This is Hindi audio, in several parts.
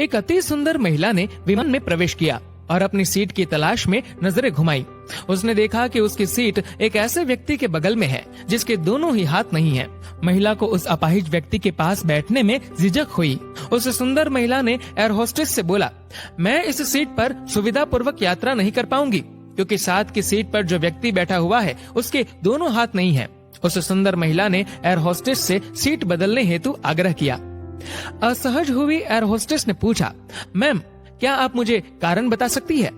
एक अति सुंदर महिला ने विमान में प्रवेश किया और अपनी सीट की तलाश में नजरें घुमाई। उसने देखा कि उसकी सीट एक ऐसे व्यक्ति के बगल में है जिसके दोनों ही हाथ नहीं है। महिला को उस अपाहिज व्यक्ति के पास बैठने में झिझक हुई। उस सुंदर महिला ने एयर होस्टेस से बोला, मैं इस सीट पर सुविधा पूर्वक यात्रा नहीं कर पाऊंगी क्योंकि साथ की सीट पर जो व्यक्ति बैठा हुआ है उसके दोनों हाथ नहीं है। उस सुंदर महिला ने एयर होस्टेस से सीट बदलने हेतु आग्रह किया। असहज हुई एयर होस्टेस ने पूछा, मैम क्या आप मुझे कारण बता सकती है?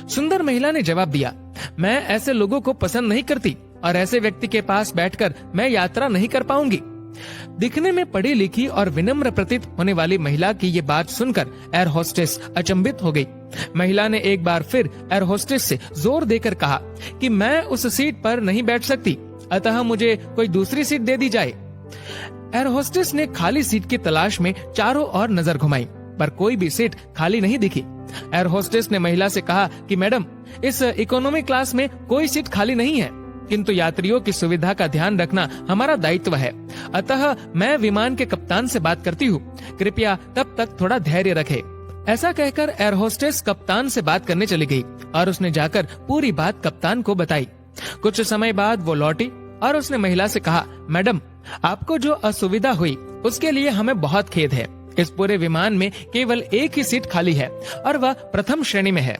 सुंदर महिला ने जवाब दिया, मैं ऐसे लोगों को पसंद नहीं करती और ऐसे व्यक्ति के पास बैठकर मैं यात्रा नहीं कर पाऊंगी। दिखने में पढ़ी लिखी और विनम्र प्रतीत होने वाली महिला की ये बात सुनकर एयर होस्टेस अचंभित हो गई। महिला ने एक बार फिर एयर होस्टेस से जोर देकर कहा कि मैं उस सीट पर नहीं बैठ सकती, अतः मुझे कोई दूसरी सीट दे दी जाए। एयर होस्टेस ने खाली सीट की तलाश में चारों ओर नजर घुमाई पर कोई भी सीट खाली नहीं दिखी। एयर होस्टेस ने महिला से कहा कि मैडम, इस इकोनॉमी क्लास में कोई सीट खाली नहीं है, किंतु यात्रियों की सुविधा का ध्यान रखना हमारा दायित्व है, अतः मैं विमान के कप्तान से बात करती हूँ, कृपया तब तक थोड़ा धैर्य रखें। ऐसा कहकर एयर होस्टेस कप्तान से बात करने चली गई और उसने जाकर पूरी बात कप्तान को बताई। कुछ समय बाद वो लौटी और उसने महिला से कहा, मैडम आपको जो असुविधा हुई उसके लिए हमें बहुत खेद है। इस पूरे विमान में केवल एक ही सीट खाली है और वह प्रथम श्रेणी में है।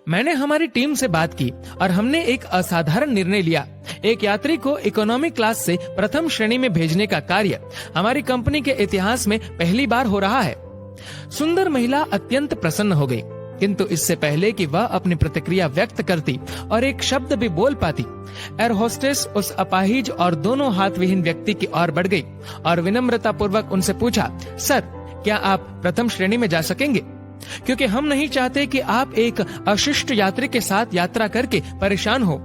मैंने हमारी टीम से बात की और हमने एक असाधारण निर्णय लिया। एक यात्री को इकोनॉमी क्लास से प्रथम श्रेणी में भेजने का कार्य हमारी कंपनी के इतिहास में पहली बार हो रहा है। सुंदर महिला अत्यंत प्रसन्न हो गई, किंतु इससे पहले कि वह अपनी प्रतिक्रिया व्यक्त करती और एक शब्द भी बोल पाती, एयर होस्टेस उस अपाहिज और दोनों हाथ विहीन व्यक्ति की ओर बढ़ गई और विनम्रता पूर्वक उनसे पूछा, सर क्या आप प्रथम श्रेणी में जा सकेंगे? क्योंकि हम नहीं चाहते कि आप एक अशिष्ट यात्री के साथ यात्रा करके परेशान हो।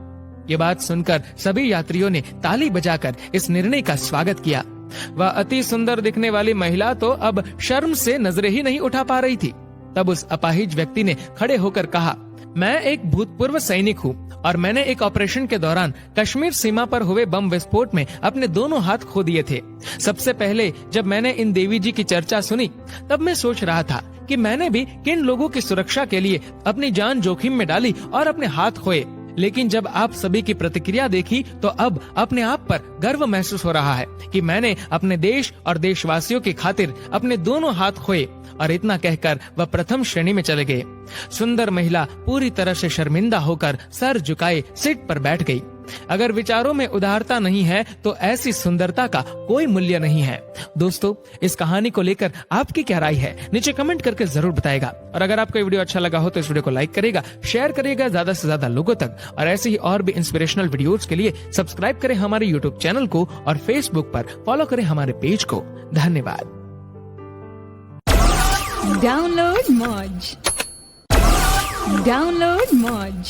ये बात सुनकर सभी यात्रियों ने ताली बजाकर इस निर्णय का स्वागत किया। वह अति सुंदर दिखने वाली महिला तो अब शर्म से नजरें ही नहीं उठा पा रही थी। तब उस अपाहिज व्यक्ति ने खड़े होकर कहा, मैं एक भूतपूर्व सैनिक हूँ और मैंने एक ऑपरेशन के दौरान कश्मीर सीमा पर हुए बम विस्फोट में अपने दोनों हाथ खो दिए थे। सबसे पहले जब मैंने इन देवी जी की चर्चा सुनी तब मैं सोच रहा था कि मैंने भी किन लोगों की सुरक्षा के लिए अपनी जान जोखिम में डाली और अपने हाथ खोए, लेकिन जब आप सभी की प्रतिक्रिया देखी तो अब अपने आप पर गर्व महसूस हो रहा है कि मैंने अपने देश और देशवासियों की खातिर अपने दोनों हाथ खोए। और इतना कहकर वह प्रथम श्रेणी में चले गए। सुंदर महिला पूरी तरह से शर्मिंदा होकर सर झुकाए सीट पर बैठ गई। अगर विचारों में उदारता नहीं है तो ऐसी सुंदरता का कोई मूल्य नहीं है। दोस्तों, इस कहानी को लेकर आपकी क्या राय है नीचे कमेंट करके जरूर बताएगा। और अगर आपको ये वीडियो अच्छा लगा हो तो इस वीडियो को लाइक करेगा, शेयर करेगा ज्यादा से ज्यादा लोगों तक। और ऐसे ही और भी इंस्पिरेशनल वीडियोस के लिए सब्सक्राइब करें हमारे यूट्यूब चैनल को और फेसबुक पर फॉलो करें हमारे पेज को। धन्यवाद। Download Moj.